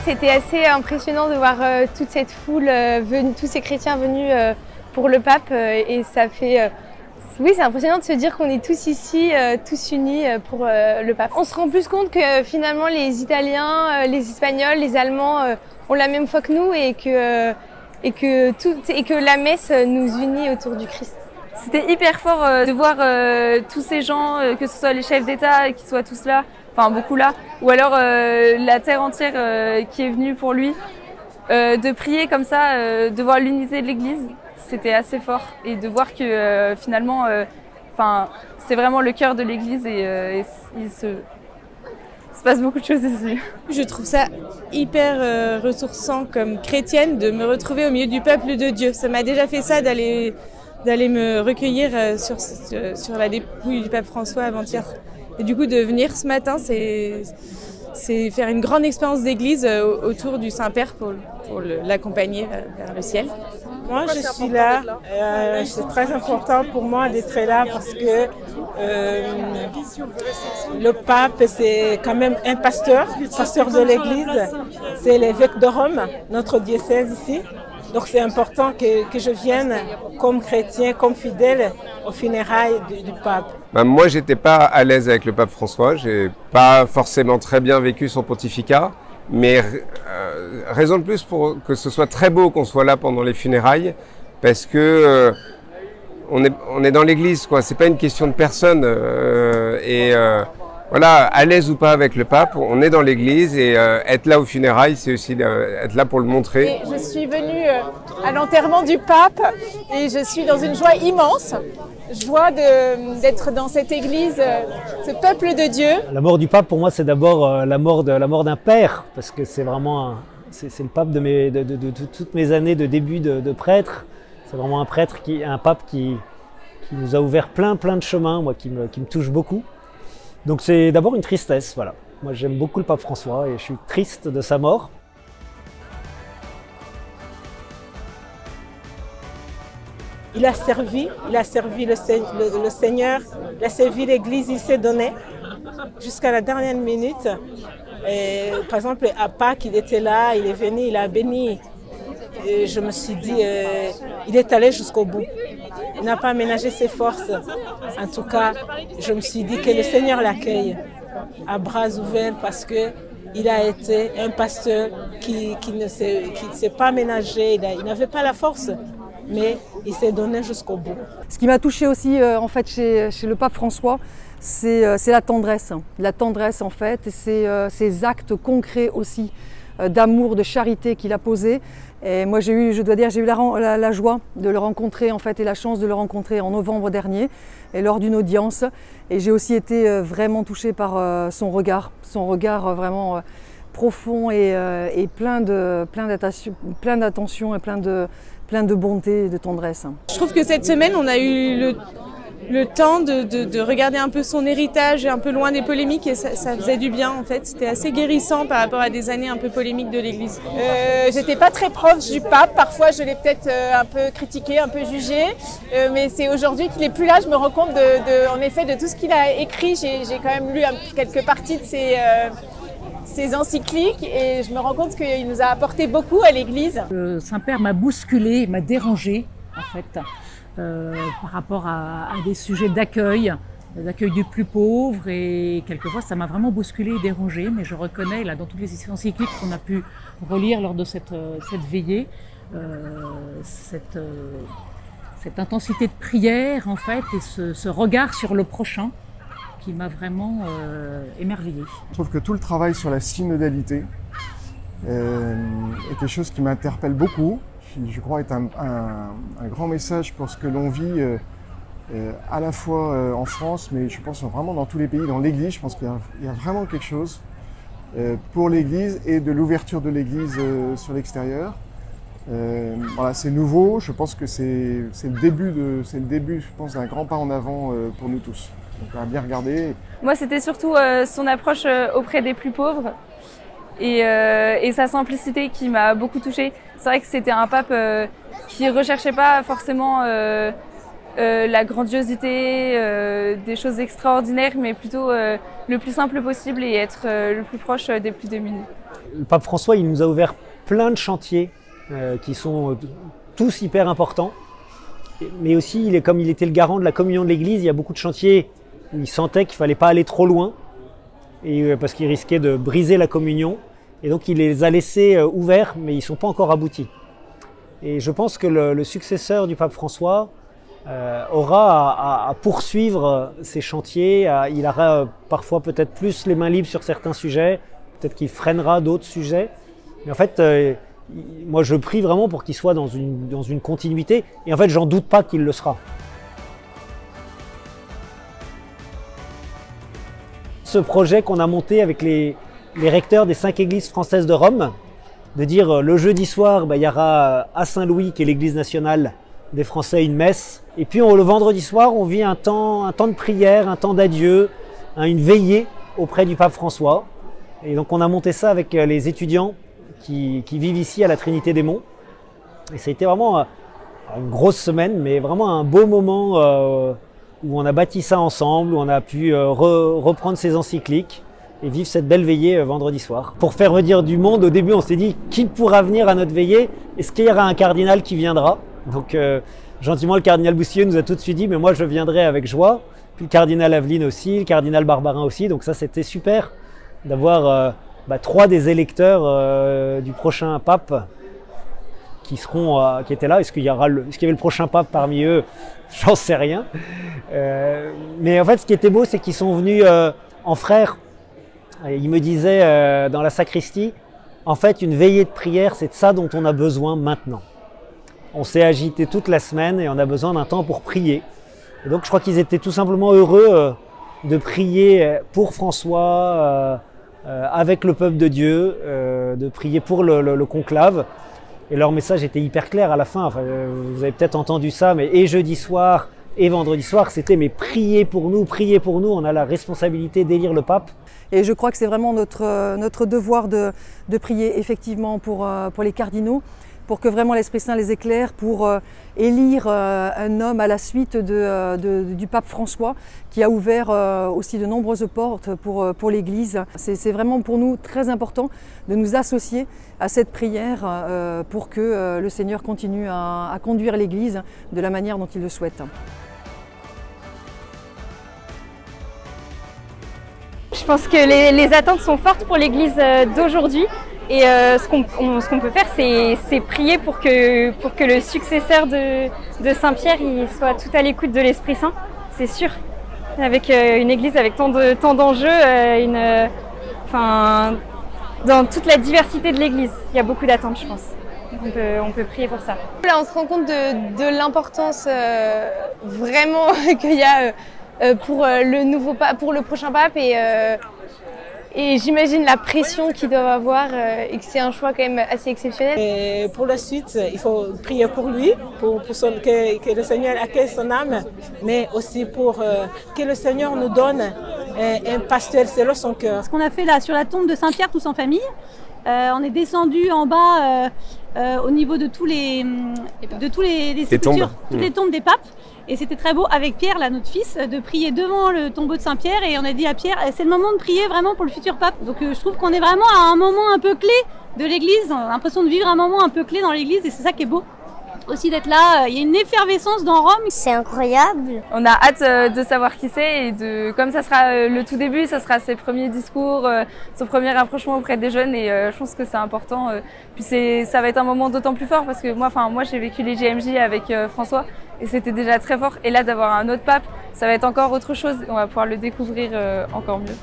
C'était assez impressionnant de voir toute cette foule, tous ces chrétiens venus pour le pape et ça fait... oui, c'est impressionnant de se dire qu'on est tous ici, tous unis pour le pape. On se rend plus compte que finalement les Italiens, les Espagnols, les Allemands ont la même foi que nous et que la messe nous unit autour du Christ. C'était hyper fort de voir tous ces gens, que ce soit les chefs d'État, qui soient tous là, enfin beaucoup là, ou alors la terre entière qui est venue pour lui, de prier comme ça, de voir l'unité de l'Église, c'était assez fort. Et de voir que finalement, c'est vraiment le cœur de l'Église et il se passe beaucoup de choses ici. Je trouve ça hyper ressourçant comme chrétienne de me retrouver au milieu du peuple de Dieu. Ça m'a déjà fait ça d'aller me recueillir sur la dépouille du pape François avant-hier. Et du coup, de venir ce matin, c'est faire une grande expérience d'église autour du Saint-Père pour l'accompagner vers le ciel. Moi, je suis là. C'est très important pour moi d'être là parce que le pape, c'est quand même un pasteur de l'église. C'est l'évêque de Rome, notre diocèse ici. Donc c'est important que je vienne comme chrétien, comme fidèle aux funérailles du pape. Moi, j'étais pas à l'aise avec le pape François. J'ai pas forcément très bien vécu son pontificat, mais raison de plus pour que ce soit très beau qu'on soit là pendant les funérailles, parce que on est dans l'église, quoi. C'est pas une question de personne. Voilà, à l'aise ou pas avec le pape, on est dans l'église et être là aux funérailles, c'est aussi être là pour le montrer. Et je suis venue à l'enterrement du pape et je suis dans une joie immense. Joie d'être dans cette église, ce peuple de Dieu. La mort du pape, pour moi, c'est d'abord la mort d'un père, parce que c'est vraiment c'est le pape de toutes mes années de début de prêtre. C'est vraiment un pape qui nous a ouvert plein de chemins, moi, qui me touche beaucoup. Donc c'est d'abord une tristesse, voilà. Moi j'aime beaucoup le pape François et je suis triste de sa mort. Il a servi le Seigneur, il a servi l'Église, il s'est donné jusqu'à la dernière minute. Et, par exemple, à Pâques, il était là, il est venu, il a béni. Et je me suis dit, il est allé jusqu'au bout. Il n'a pas aménagé ses forces. En tout cas, je me suis dit que le Seigneur l'accueille à bras ouverts parce qu'il a été un pasteur qui ne s'est pas aménagé, il n'avait pas la force, mais il s'est donné jusqu'au bout. Ce qui m'a touchée aussi en fait, chez le pape François, c'est la tendresse. La tendresse en fait, et ces actes concrets aussi d'amour, de charité qu'il a posés. Et moi j'ai eu la joie de le rencontrer en fait et la chance de le rencontrer en novembre dernier et lors d'une audience. Et j'ai aussi été vraiment touchée par son regard vraiment profond et plein d'attention et plein de bonté et de tendresse. Je trouve que cette semaine, on a eu le temps de regarder un peu son héritage, un peu loin des polémiques, et ça faisait du bien en fait. C'était assez guérissant par rapport à des années un peu polémiques de l'Église. J'étais pas très proche du pape, parfois je l'ai peut-être un peu critiqué, un peu jugé, mais c'est aujourd'hui qu'il est plus là, je me rends compte en effet de tout ce qu'il a écrit. J'ai quand même lu quelques parties de ses encycliques et je me rends compte qu'il nous a apporté beaucoup à l'Église. Le Saint-Père m'a bousculé, m'a dérangé en fait. Par rapport à des sujets d'accueil du plus pauvre, et quelquefois ça m'a vraiment bousculé et dérangé, mais je reconnais là dans toutes les encycliques qu'on a pu relire lors de cette veillée, cette intensité de prière en fait et ce regard sur le prochain qui m'a vraiment émerveillée. Je trouve que tout le travail sur la synodalité est quelque chose qui m'interpelle beaucoup. Je crois est un grand message pour ce que l'on vit à la fois en France, mais je pense vraiment dans tous les pays, dans l'Église. Je pense qu'il y a vraiment quelque chose pour l'Église et de l'ouverture de l'Église sur l'extérieur. Voilà, c'est nouveau, je pense que c'est le début, je pense, d'un grand pas en avant pour nous tous. Donc à bien regarder. Moi, c'était surtout son approche auprès des plus pauvres. Et sa simplicité qui m'a beaucoup touchée. C'est vrai que c'était un pape qui recherchait pas forcément la grandiosité, des choses extraordinaires, mais plutôt le plus simple possible et être le plus proche des plus démunis. le pape François, il nous a ouvert plein de chantiers qui sont tous hyper importants. Mais aussi, comme il était le garant de la communion de l'Église, il y a beaucoup de chantiers où il sentait qu'il ne fallait pas aller trop loin, parce qu'il risquait de briser la communion. Et donc il les a laissés ouverts, mais ils ne sont pas encore aboutis. Et je pense que le successeur du pape François aura à poursuivre ces chantiers. Il aura parfois peut-être plus les mains libres sur certains sujets, peut-être qu'il freinera d'autres sujets. Mais en fait, moi je prie vraiment pour qu'il soit dans une continuité. Et en fait, j'en doute pas qu'il le sera. Ce projet qu'on a monté avec les recteurs des 5 églises françaises de Rome, de dire le jeudi soir, il y aura à Saint-Louis, qui est l'église nationale des Français, une messe. Et puis le vendredi soir, on vit un temps de prière, un temps d'adieu, une veillée auprès du pape François. Et donc on a monté ça avec les étudiants qui vivent ici à la Trinité des Monts. Et ça a été vraiment une grosse semaine, mais vraiment un beau moment où on a bâti ça ensemble, où on a pu reprendre ces encycliques et vivre cette belle veillée vendredi soir. Pour faire venir du monde, au début on s'est dit qui pourra venir à notre veillée? Est-ce qu'il y aura un cardinal qui viendra? Donc gentiment le cardinal Boussier nous a tout de suite dit mais moi je viendrai avec joie. Puis le cardinal Aveline aussi, le cardinal Barbarin aussi, donc ça c'était super d'avoir 3 des électeurs du prochain pape qui étaient là. Est-ce qu'il y avait le prochain pape parmi eux? J'en sais rien. Mais en fait ce qui était beau c'est qu'ils sont venus en frères. Il me disait dans la sacristie, en fait une veillée de prière c'est de ça dont on a besoin maintenant. On s'est agité toute la semaine et on a besoin d'un temps pour prier. Et donc je crois qu'ils étaient tout simplement heureux de prier pour François, avec le peuple de Dieu, de prier pour le conclave. Et leur message était hyper clair à la fin. Enfin, vous avez peut-être entendu ça, mais et jeudi soir et vendredi soir, c'était mais priez pour nous, on a la responsabilité d'élire le pape. Et je crois que c'est vraiment notre devoir de prier effectivement pour les cardinaux, pour que vraiment l'Esprit Saint les éclaire, pour élire un homme à la suite du pape François, qui a ouvert aussi de nombreuses portes pour l'Église. C'est vraiment pour nous très important de nous associer à cette prière pour que le Seigneur continue à conduire l'Église de la manière dont il le souhaite. Je pense que les attentes sont fortes pour l'Église d'aujourd'hui. Et ce qu'on peut faire, c'est prier pour que le successeur de Saint-Pierre soit tout à l'écoute de l'Esprit Saint, c'est sûr. Avec une église avec tant d'enjeux, dans toute la diversité de l'église, il y a beaucoup d'attentes, je pense. Donc on peut prier pour ça. Là, on se rend compte de l'importance vraiment qu'il y a pour le prochain pape et j'imagine la pression qu'ils doivent avoir et que c'est un choix quand même assez exceptionnel. Et pour la suite, il faut prier pour lui, que le Seigneur accueille son âme, mais aussi pour que le Seigneur nous donne un pasteur selon son cœur. Ce qu'on a fait là sur la tombe de Saint-Pierre, tous en famille, on est descendu en bas au niveau de tous les sépultures, toutes les tombes des papes. Et c'était très beau avec Pierre, là, notre fils, de prier devant le tombeau de Saint-Pierre. Et on a dit à Pierre, c'est le moment de prier vraiment pour le futur pape. Donc je trouve qu'on est vraiment à un moment un peu clé de l'Église. On a l'impression de vivre un moment un peu clé dans l'Église et c'est ça qui est beau. Aussi d'être là, il y a une effervescence dans Rome. C'est incroyable. On a hâte de savoir qui c'est et comme ça sera le tout début, ça sera ses premiers discours, son premier rapprochement auprès des jeunes et je pense que c'est important. Puis ça va être un moment d'autant plus fort parce que moi j'ai vécu les JMJ avec François et c'était déjà très fort. Et là d'avoir un autre pape, ça va être encore autre chose. On va pouvoir le découvrir encore mieux.